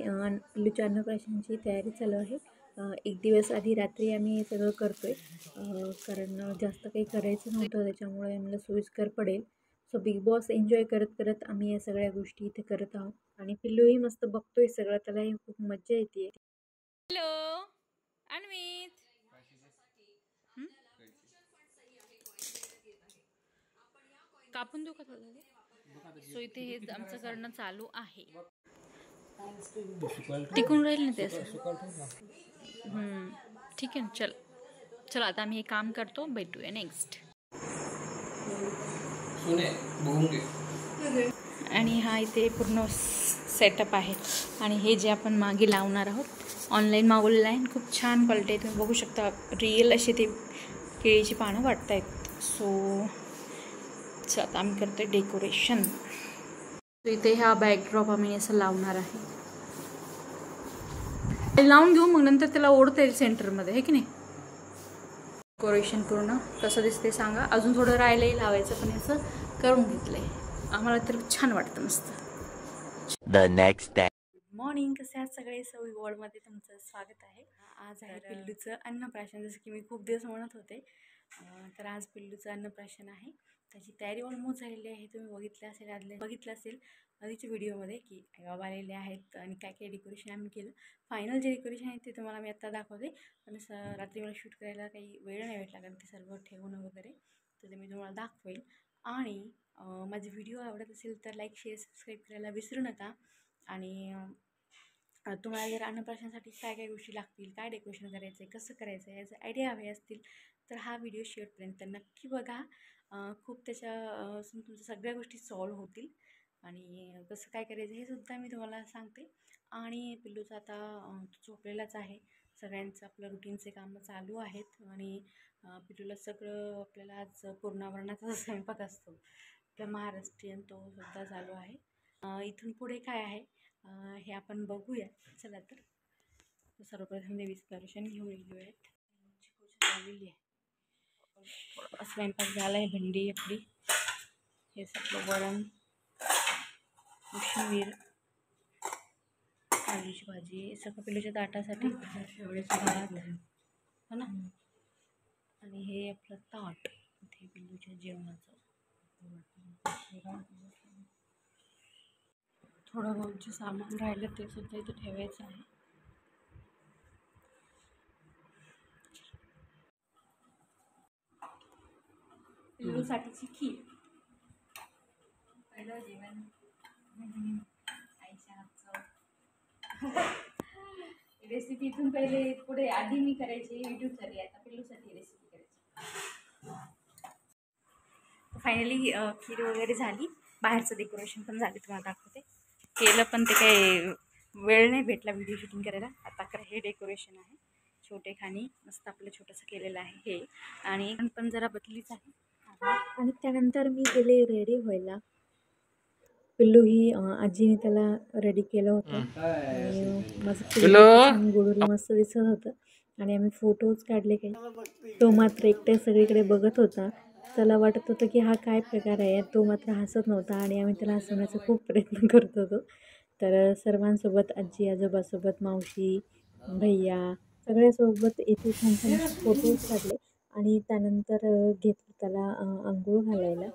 पिल्लूच्या अन्नप्राशनची तयारी चालू आहे। एक दिवस आधी रात्री आम्ही हे सगळं करतोय, कारण जास्त काही करायचं नव्हतं, त्याच्यामुळे आम्हाला सोयीस्कर पडेल। सो बिग बॉस एन्जॉय करत करत आम्ही या सगळ्या गोष्टी इथे करत आहोत आणि पिल्लूही मस्त बघतोय सगळं, त्यालाही खूप मजा येते। हॅलो अन्वित, कापून देऊ का थोडं? सो इथे हे आमचं करणं चालू आहे। टिकून राहील ना ते असं? ठीक आहे ना, चल आता आम्ही हे काम करतो, भेटूया नेक्स्ट। आणि हा इथे पूर्ण सेटअप आहे आणि हे जे आपण मागे लावणार आहोत ऑनलाईन मागवलेलं आहे, खूप छान क्वालिटी आहे, तुम्ही बघू शकता। रिअल असे ते केळीची पानं वाटत आहेत। सो आता आम्ही करतोय डेकोरेशन। इथे हा बॅकड्रॉप आम्ही असं लावणार आहे, लावून घेऊ, मग नंतर त्याला ओढता येईल सेंटरमध्ये, है की नाही? डेकोरेशन पूर्ण कसं दिसते सांगा। अजून थोडं राहिलंही लावायचं, पण असं करून घेतलंय, आम्हाला तर छान वाटतं मस्त। The next day. Good morning, कसे आहात सगळे? सवयी वॉर्डमध्ये तुमचं स्वागत आहे। आज आहे पिल्लूचं अन्नप्राशन, जसं की मी खूप दिवस म्हणत होते। तर आज पिल्लूचं अन्नप्राशन आहे, त्याची तयारी ऑलमोस्ट झालेली आहे। तुम्ही बघितलं असेल आधीच्या व्हिडिओमध्ये की आई बाबा आलेले आहेत आणि काय काय डेकोरेशन आम्ही केलं। फायनल जे डेकोरेशन आहे ते तुम्हाला मी आत्ता दाखवते, पण रात्री मला शूट करायला काही वेळ नाही भेटला, कारण ते सर्व ठेवणं वगैरे, तर ते मी तुम्हाला दाखवेल। आणि माझे व्हिडिओ आवडत असेल तर लाईक, शेअर, सबस्क्राईब करायला विसरू नका। आणि तुम्हाला जर अन्नप्राशनसाठी काय काय गोष्टी लागतील, काय डेकोरेशन करायचं आहे, कसं करायचं आहे, याचे आयडिया हवे असतील तर हा व्हिडिओ शेवटपर्यंत नक्की बघा। खूप तुमच्या सगळ्या गोष्टी सॉल्व होतील आणि कसं काय करायचं हे सुद्धा मी तुम्हाला सांगते। आणि पिल्लूचं आता झोपलेलाच आहे, सगळ्यांचं आपलं रुटीनचे कामं चालू आहेत आणि पिल्लूला सगळं आपल्याला आज पूर्णावरणाचा स्वयंपाक असतो आपला महाराष्ट्रीयन, तो सुद्धा चालू आहे। इथून पुढे काय आहे हे आपण बघूया। चला तर सर्वप्रथम देवीचं दर्शन घेऊन येऊयात। पूजा झालेली आहे, स्वयंपाक झाला आहे, भेंडी आपली, हे सगळं वरण, कोशिंबीर, आलूची भाजी, सगळं पिल्लूच्या ताटासाठी भात, हो ना, आणि हे आपलं ताट इथे पिल्लूच्या जेवणाचं। थोडं बहुत जे सामान राहिलं ते सुद्धा इथे ठेवायचं आहे। पिल्लूसाठीची खीर, पहिलं जेवण आईच्या हातचं। रेसिपी इथून पहिले पुढे आधी मी करायची यूट्यूबसाठी, आता पिल्लूसाठी रेसिपी करायची। फायनली खीर वगैरे झाली, बाहेरचं डेकोरेशन पण झाले, तुम्हाला दाखवते। केलं पण ते काही वेळ नाही भेटला व्हिडिओ शूटिंग करायला। आता हे डेकोरेशन आहे, छोटे खाणी मस्त आपलं छोटंसं केलेलं आहे हे, आणि पण जरा बदलीच आहे। आणि त्यानंतर मी गेले रेडी व्हायला। पिल्लू ही आजीने त्याला रेडी केलं होतं आणि माझं पिल्लू छान गोडूला मस्त दिसत होतं आणि आम्ही फोटोज काढले काही। तो मात्र एकट्या सगळीकडे बघत होता, त्याला वाटत होतं की हा काय प्रकार आहे, तो मात्र हसत नव्हता आणि आम्ही त्याला हसवण्याचा खूप प्रयत्न करत होतो। तर सर्वांसोबत, आजी आजोबासोबत, मावशी, भैया, सगळ्यासोबत इथे छान छान फोटोज काढले आणि त्यानंतर घेतलं त्याला आंघोळ घालायला।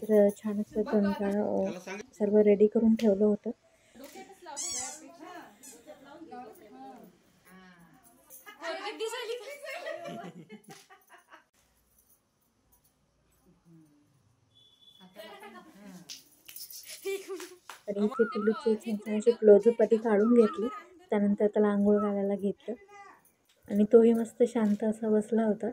तर छान असं तोंडाला सर्व रेडी करून ठेवलं होतं। तर इथे पिल्लूची छान छान अशी क्लोजअपटी काढून घेतली, त्यानंतर त्याला आंघोळ घालायला घेतलं आणि तोही मस्त शांत असा बसला होता।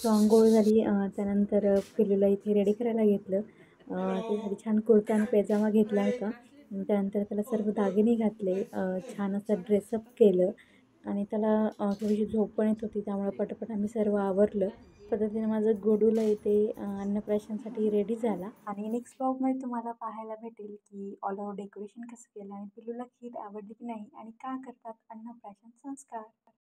सो आंघोळ झाली. त्यानंतर पिल्लूला इथे रेडी करायला घेतलं. त्यासाठी छान कुर्ता आणि पैजामा घेतला होता. त्यानंतर त्याला सर्व दागिने घातले. छान असं ड्रेसअप केलं आणि त्याला थोडीशी झोप पण येत होती, त्यामुळे पटापट आम्ही सर्व आवरलं. पद्धतीने माझं गोडूला इथे अन्नप्राशनसाठी रेडी झाला. आणि नेक्स्ट ब्लॉगमध्ये तुम्हाला पाहायला भेटेल की ऑल ओव्हर डेकोरेशन कसं केलं आणि पिल्लूला खीर आवडली की नाही आणि का करतात अन्नप्राशन संस्कार.